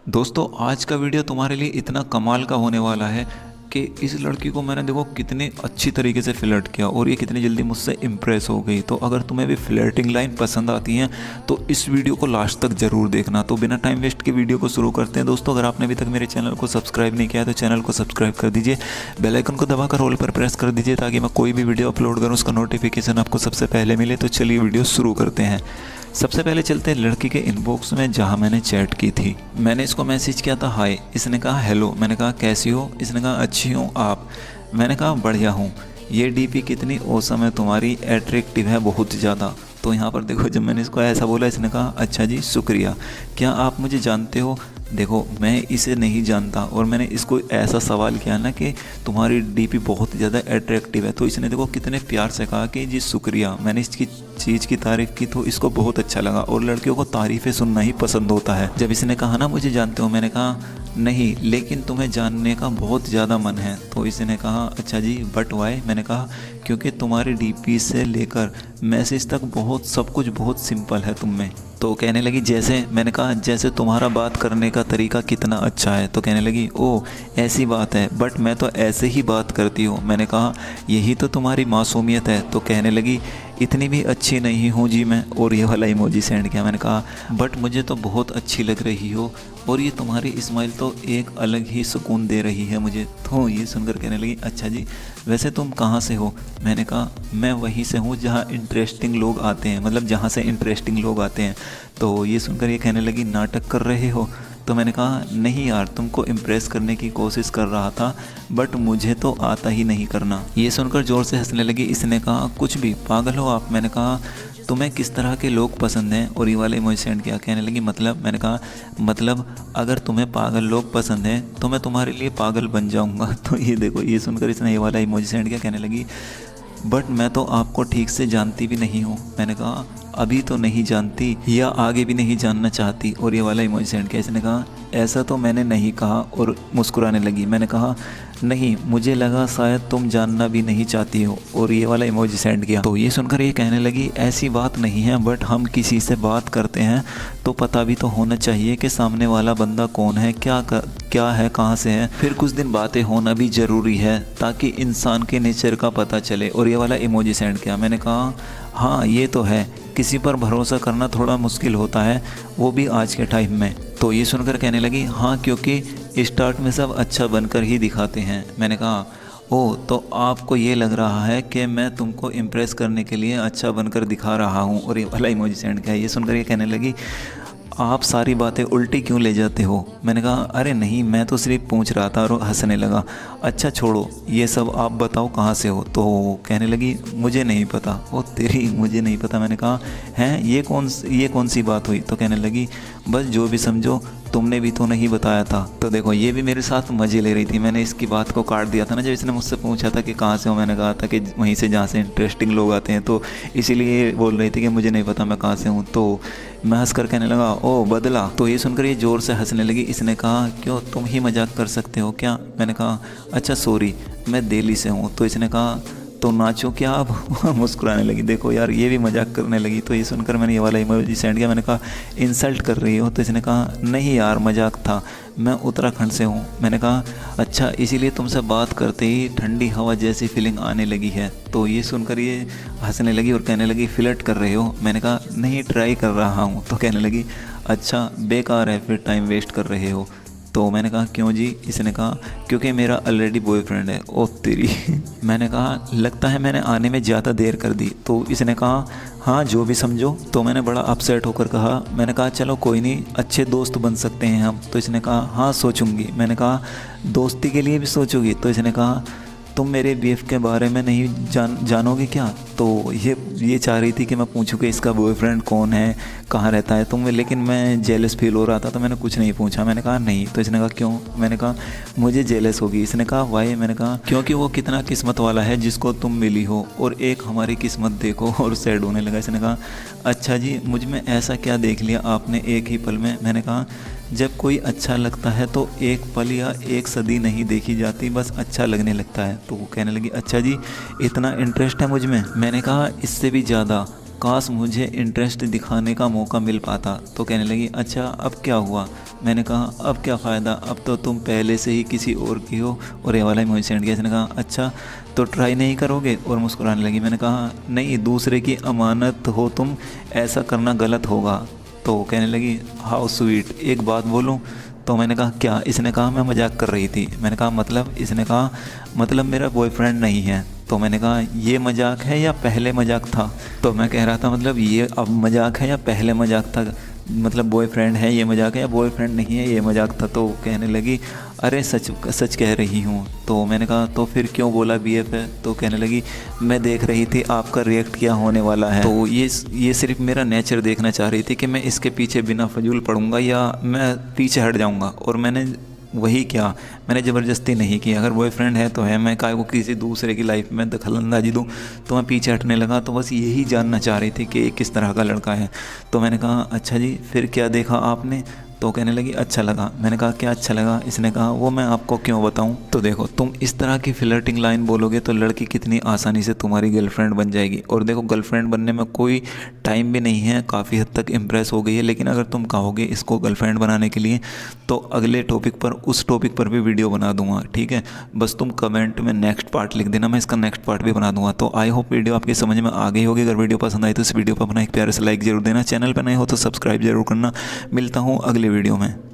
दोस्तों आज का वीडियो तुम्हारे लिए इतना कमाल का होने वाला है कि इस लड़की को मैंने देखो कितने अच्छी तरीके से फ्लर्ट किया और ये कितनी जल्दी मुझसे इम्प्रेस हो गई। तो अगर तुम्हें भी फ्लर्टिंग लाइन पसंद आती हैं तो इस वीडियो को लास्ट तक ज़रूर देखना। तो बिना टाइम वेस्ट के वीडियो को शुरू करते हैं। दोस्तों अगर आपने अभी तक मेरे चैनल को सब्सक्राइब नहीं किया है तो चैनल को सब्सक्राइब कर दीजिए, बेल आइकन को दबाकर ऑल पर प्रेस कर दीजिए ताकि मैं कोई भी वीडियो अपलोड करूँ उसका नोटिफिकेशन आपको सबसे पहले मिले। तो चलिए वीडियो शुरू करते हैं। सबसे पहले चलते हैं लड़की के इनबॉक्स में जहां मैंने चैट की थी। मैंने इसको मैसेज किया था हाय, इसने कहा हेलो, मैंने कहा कैसी हो, इसने कहा अच्छी हूँ आप, मैंने कहा बढ़िया हूँ, ये डीपी कितनी औसम है तुम्हारी, एट्रैक्टिव है बहुत ज़्यादा। तो यहाँ पर देखो जब मैंने इसको ऐसा बोला इसने कहा अच्छा जी शुक्रिया, क्या आप मुझे जानते हो। देखो मैं इसे नहीं जानता और मैंने इसको ऐसा सवाल किया ना कि तुम्हारी डीपी बहुत ज़्यादा अट्रैक्टिव है, तो इसने देखो कितने प्यार से कहा कि जी शुक्रिया। मैंने इसकी चीज़ की तारीफ़ की तो इसको बहुत अच्छा लगा और लड़कियों को तारीफ़ें सुनना ही पसंद होता है। जब इसने कहा ना मुझे जानते हो, मैंने कहा नहीं लेकिन तुम्हें जानने का बहुत ज़्यादा मन है। तो इसने कहा अच्छा जी बट वाई, मैंने कहा क्योंकि तुम्हारी डीपी से लेकर मैसेज तक बहुत सब कुछ बहुत सिंपल है तुम में। तो कहने लगी जैसे, मैंने कहा जैसे तुम्हारा बात करने का तरीका कितना अच्छा है। तो कहने लगी ओ ऐसी बात है, बट मैं तो ऐसे ही बात करती हूँ। मैंने कहा यही तो तुम्हारी मासूमियत है। तो कहने लगी इतनी भी अच्छी नहीं हूँ जी मैं, और ये वाला इमोजी सेंड किया। मैंने कहा बट मुझे तो बहुत अच्छी लग रही हो और ये तुम्हारी स्माइल तो एक अलग ही सुकून दे रही है मुझे। तो ये सुनकर कहने लगी अच्छा जी वैसे तुम कहाँ से हो। मैंने कहा मैं वहीं से हूँ जहाँ इंटरेस्टिंग लोग आते हैं, मतलब जहाँ से इंटरेस्टिंग लोग आते हैं। तो ये सुनकर ये कहने लगी नाटक कर रहे हो। तो मैंने कहा नहीं यार तुमको इम्प्रेस करने की कोशिश कर रहा था, बट मुझे तो आता ही नहीं करना। ये सुनकर ज़ोर से हंसने लगी। इसने कहा कुछ भी पागल हो आप। मैंने कहा तुम्हें किस तरह के लोग पसंद हैं, और ये वाले इमोजी सेंड किया। कहने लगी मतलब, मैंने कहा मतलब अगर तुम्हें पागल लोग पसंद हैं तो मैं तुम्हारे लिए पागल बन जाऊंगा। तो ये देखो ये सुनकर इसने ये वाला इमोजी सेंड किया। कहने लगी बट मैं तो आपको ठीक से जानती भी नहीं हूँ। मैंने कहा अभी तो नहीं जानती या आगे भी नहीं जानना चाहती, और ये वाला इमोजी सेंड किया। इसने कहा ऐसा तो मैंने नहीं कहा, और मुस्कुराने लगी। मैंने कहा नहीं मुझे लगा शायद तुम जानना भी नहीं चाहती हो, और ये वाला इमोजी सेंड किया। तो ये सुनकर ये कहने लगी ऐसी बात नहीं है, बट हम किसी से बात करते हैं तो पता भी तो होना चाहिए कि सामने वाला बंदा कौन है, क्या है, कहाँ से है, फिर कुछ दिन बातें होना भी ज़रूरी है ताकि इंसान के नेचर का पता चले, और ये वाला इमोजी सेंड किया। मैंने कहा हाँ ये तो है, किसी पर भरोसा करना थोड़ा मुश्किल होता है, वो भी आज के टाइम में। तो ये सुनकर कहने लगी हाँ क्योंकि स्टार्ट में सब अच्छा बनकर ही दिखाते हैं। मैंने कहा ओह तो आपको ये लग रहा है कि मैं तुमको इम्प्रेस करने के लिए अच्छा बनकर दिखा रहा हूँ, और ये भला इमोजी सेंड किया। ये सुनकर ये कहने लगी आप सारी बातें उल्टी क्यों ले जाते हो। मैंने कहा अरे नहीं मैं तो सिर्फ पूछ रहा था, और हंसने लगा। अच्छा छोड़ो ये सब, आप बताओ कहाँ से हो। तो कहने लगी मुझे नहीं पता। ओ तेरी मुझे नहीं पता। मैंने कहा हैं ये कौन सी बात हुई। तो कहने लगी बस जो भी समझो, तुमने भी तो नहीं बताया था। तो देखो ये भी मेरे साथ मज़े ले रही थी। मैंने इसकी बात को काट दिया था ना जब इसने मुझसे पूछा था कि कहाँ से हो। मैंने कहा था कि वहीं से जहाँ से इंटरेस्टिंग लोग आते हैं, तो इसीलिए बोल रही थी कि मुझे नहीं पता मैं कहाँ से हूँ। तो मैं हंस कर कहने लगा ओ बदला। तो ये सुनकर ये ज़ोर से हंसने लगी। इसने कहा क्यों तुम ही मजाक कर सकते हो क्या। मैंने कहा अच्छा सॉरी मैं दिल्ली से हूँ। तो इसने कहा तो नाचो क्या आप। मुस्कुराने लगी। देखो यार ये भी मजाक करने लगी। तो ये सुनकर मैंने ये वाला इमोजी सेंड किया। मैंने कहा इंसल्ट कर रही हो। तो इसने कहा नहीं यार मजाक था, मैं उत्तराखंड से हूँ। मैंने कहा अच्छा इसीलिए तुमसे बात करते ही ठंडी हवा जैसी फीलिंग आने लगी है। तो ये सुनकर ये हंसने लगी और कहने लगी फ्लर्ट कर रहे हो। मैंने कहा नहीं ट्राई कर रहा हूँ। तो कहने लगी अच्छा बेकार है फिर टाइम वेस्ट कर रहे हो। तो मैंने कहा क्यों जी। इसने कहा क्योंकि मेरा ऑलरेडी बॉयफ्रेंड है। ओ तेरी। मैंने कहा लगता है मैंने आने में ज़्यादा देर कर दी। तो इसने कहा हाँ जो भी समझो। तो मैंने बड़ा अपसेट होकर कहा, मैंने कहा चलो कोई नहीं अच्छे दोस्त बन सकते हैं हम। तो इसने कहा हाँ सोचूंगी। मैंने कहा दोस्ती के लिए भी सोचोगी। तो इसने कहा तुम मेरे बीएफ के बारे में नहीं जानोगे क्या। तो ये चाह रही थी कि मैं पूछूं कि इसका बॉयफ्रेंड कौन है, कहाँ रहता है तुम, लेकिन मैं जेलस फील हो रहा था तो मैंने कुछ नहीं पूछा। मैंने कहा नहीं। तो इसने कहा क्यों। मैंने कहा मुझे जेलस होगी। इसने कहा वाई। मैंने कहा क्योंकि वो कितना किस्मत वाला है जिसको तुम मिली हो, और एक हमारी किस्मत देखो। और सैड होने लगा। इसने कहा अच्छा जी मुझ में ऐसा क्या देख लिया आपने एक ही पल में। मैंने कहा जब कोई अच्छा लगता है तो एक पल या एक सदी नहीं देखी जाती, बस अच्छा लगने लगता है। तो वो कहने लगी अच्छा जी इतना इंटरेस्ट है मुझ में। मैंने कहा इससे भी ज़्यादा, काश मुझे इंटरेस्ट दिखाने का मौका मिल पाता। तो कहने लगी अच्छा अब क्या हुआ। मैंने कहा अब क्या फ़ायदा, अब तो तुम पहले से ही किसी और की हो और ये वाला इमोजी सेंड किया। इसने कहा अच्छा तो ट्राई नहीं करोगे, और मुस्कुराने लगी। मैंने कहा नहीं, दूसरे की अमानत हो तुम, ऐसा करना गलत होगा। तो कहने लगी हाउ स्वीट, एक बात बोलूं? तो मैंने कहा क्या? इसने कहा मैं मजाक कर रही थी। मैंने कहा मतलब? इसने कहा मतलब मेरा बॉयफ्रेंड नहीं है। तो मैंने कहा ये मजाक है या पहले मजाक था? तो मैं कह रहा था मतलब ये अब मजाक है या पहले मजाक था, मतलब बॉयफ्रेंड है ये मजाक है या बॉयफ्रेंड नहीं है ये मजाक था। तो कहने लगी अरे सच सच कह रही हूँ। तो मैंने कहा तो फिर क्यों बोला BF है? तो कहने लगी मैं देख रही थी आपका रिएक्ट क्या होने वाला है। तो ये सिर्फ मेरा नेचर देखना चाह रही थी कि मैं इसके पीछे बिना फजूल पड़ूंगा या मैं पीछे हट जाऊंगा, और मैंने वही किया। मैंने ज़बरदस्ती नहीं की। अगर बॉयफ्रेंड है तो है, मैं काहे को किसी दूसरे की लाइफ में दखल अंदाजी दूँ? तो मैं पीछे हटने लगा। तो बस यही जानना चाह रही थी कि किस तरह का लड़का है। तो मैंने कहा अच्छा जी फिर क्या देखा आपने? तो कहने लगी अच्छा लगा। मैंने कहा क्या अच्छा लगा? इसने कहा वो मैं आपको क्यों बताऊं? तो देखो तुम इस तरह की फ्लर्टिंग लाइन बोलोगे तो लड़की कितनी आसानी से तुम्हारी गर्लफ्रेंड बन जाएगी। और देखो गर्लफ्रेंड बनने में कोई टाइम भी नहीं है, काफ़ी हद तक इम्प्रेस हो गई है। लेकिन अगर तुम कहोगे इसको गर्लफ्रेंड बनाने के लिए तो अगले टॉपिक पर, उस टॉपिक पर भी वीडियो बना दूंगा, ठीक है? बस तुम कमेंट में नेक्स्ट पार्ट लिख देना, मैं इसका नेक्स्ट पार्ट भी बना दूंगा। तो आई होप वीडियो आपकी समझ में आ गई होगी। अगर वीडियो पसंद आई तो इस वीडियो पर अपना एक प्यारे से लाइक जरूर देना, चैनल पर नए हो तो सब्सक्राइब जरूर करना। मिलता हूँ अगले वीडियो में।